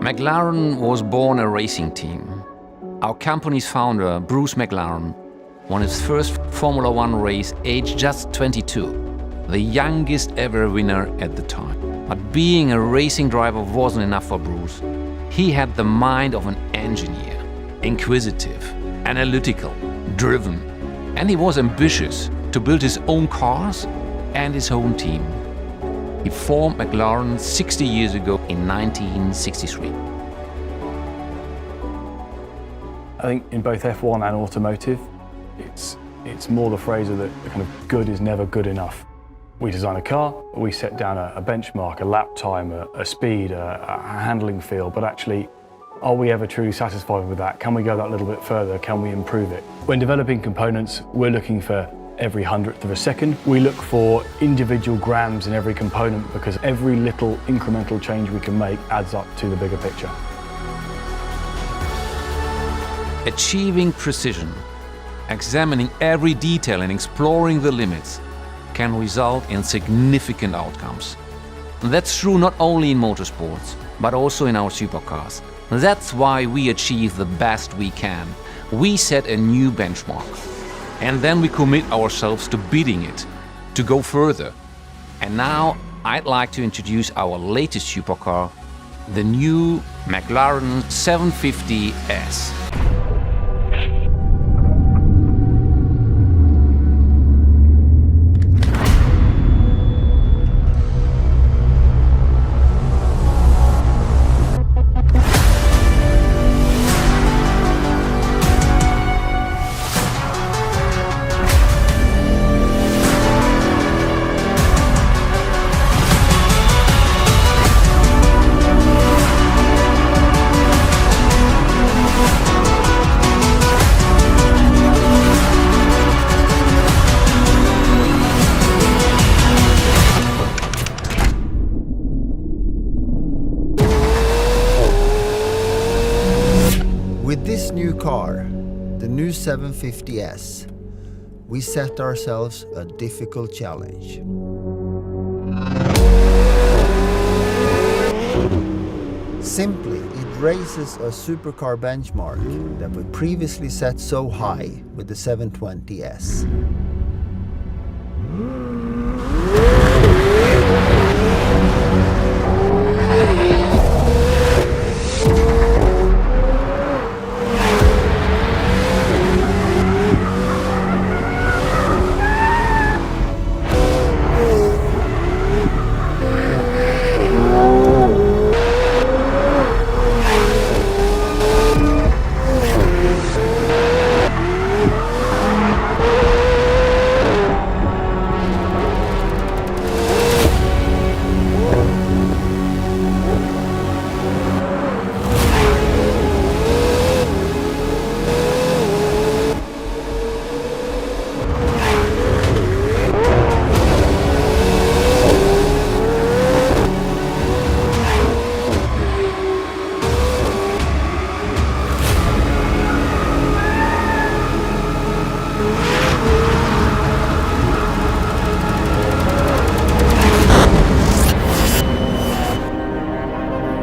McLaren was born a racing team. Our company's founder, Bruce McLaren, won his first Formula One race aged just 22, the youngest ever winner at the time. But being a racing driver wasn't enough for Bruce. He had the mind of an engineer, inquisitive, analytical, driven, and he was ambitious to build his own cars and his own team. He formed McLaren 60 years ago in 1963. I think in both F1 and automotive, it's more the phrase of the kind of good is never good enough. We design a car, we set down a benchmark, a lap time, a speed, a handling feel, but actually, are we ever truly satisfied with that? Can we go that little bit further? Can we improve it? When developing components, we're looking for every hundredth of a second. We look for individual grams in every component because every little incremental change we can make adds up to the bigger picture. Achieving precision, examining every detail and exploring the limits can result in significant outcomes. That's true not only in motorsports, but also in our supercars. That's why we achieve the best we can. We set a new benchmark. And then we commit ourselves to beating it, to go further. And now I'd like to introduce our latest supercar, the new McLaren 750S. With this new car, the new 750S, we set ourselves a difficult challenge. Simply, it raises a supercar benchmark that we previously set so high with the 720S.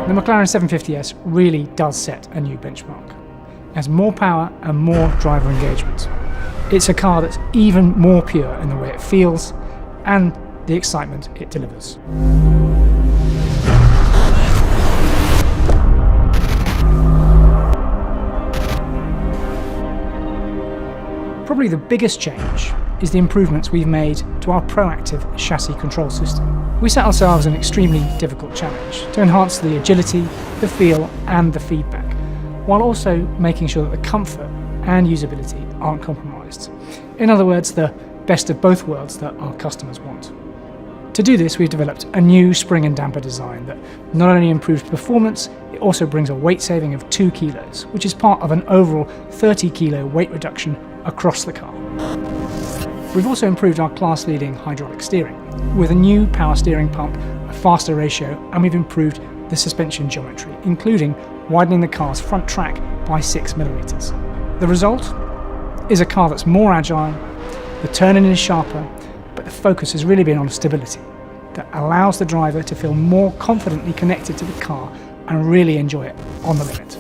The McLaren 750S really does set a new benchmark. It has more power and more driver engagement. It's a car that's even more pure in the way it feels and the excitement it delivers. Probably the biggest change is the improvements we've made to our proactive chassis control system. We set ourselves an extremely difficult challenge to enhance the agility, the feel and the feedback, while also making sure that the comfort and usability aren't compromised. In other words, the best of both worlds that our customers want. To do this, we've developed a new spring and damper design that not only improves performance, it also brings a weight saving of 2 kilos, which is part of an overall 30 kilo weight reduction across the car. We've also improved our class-leading hydraulic steering with a new power steering pump, a faster ratio, and we've improved the suspension geometry, including widening the car's front track by 6mm. The result is a car that's more agile, the turning is sharper, but the focus has really been on stability that allows the driver to feel more confidently connected to the car and really enjoy it on the limit.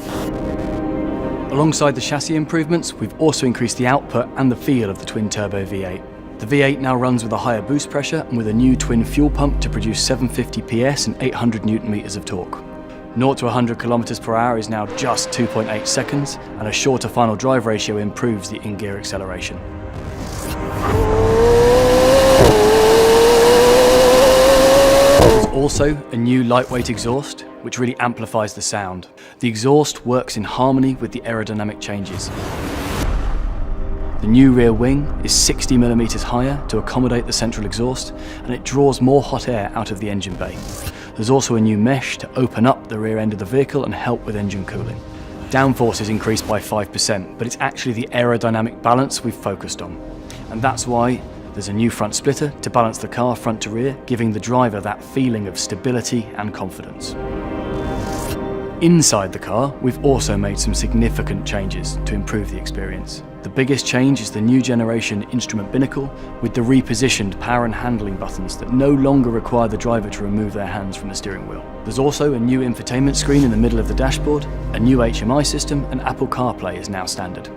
Alongside the chassis improvements, we've also increased the output and the feel of the twin-turbo V8. The V8 now runs with a higher boost pressure and with a new twin fuel pump to produce 750 PS and 800 Nm of torque. 0 to 100 km/h is now just 2.8 seconds, and a shorter final drive ratio improves the in-gear acceleration. There's also a new lightweight exhaust, which really amplifies the sound. The exhaust works in harmony with the aerodynamic changes. The new rear wing is 60mm higher to accommodate the central exhaust, and it draws more hot air out of the engine bay. There's also a new mesh to open up the rear end of the vehicle and help with engine cooling. Downforce is increased by 5%, but it's actually the aerodynamic balance we've focused on. And that's why there's a new front splitter to balance the car front to rear, giving the driver that feeling of stability and confidence. Inside the car, we've also made some significant changes to improve the experience. The biggest change is the new generation instrument binnacle with the repositioned power and handling buttons that no longer require the driver to remove their hands from the steering wheel. There's also a new infotainment screen in the middle of the dashboard, a new HMI system, and Apple CarPlay is now standard.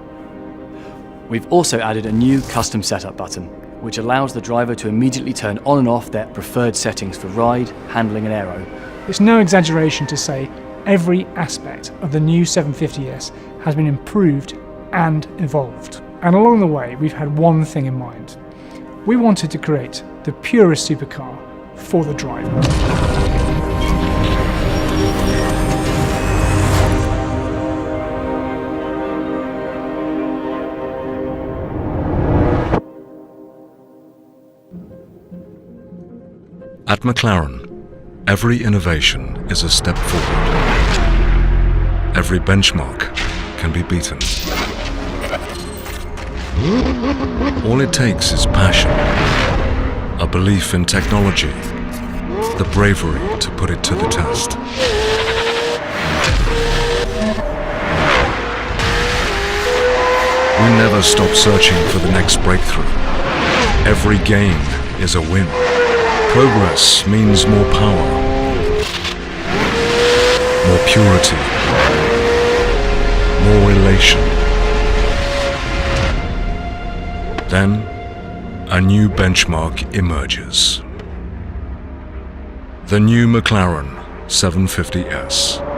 We've also added a new custom setup button, which allows the driver to immediately turn on and off their preferred settings for ride, handling and aero. It's no exaggeration to say every aspect of the new 750S has been improved and evolved. And along the way, we've had one thing in mind. We wanted to create the purest supercar for the driver. At McLaren, every innovation is a step forward. Every benchmark can be beaten. All it takes is passion, a belief in technology, the bravery to put it to the test. We never stop searching for the next breakthrough. Every gain is a win. Progress means more power, more purity, more elation. Then, a new benchmark emerges. The new McLaren 750S.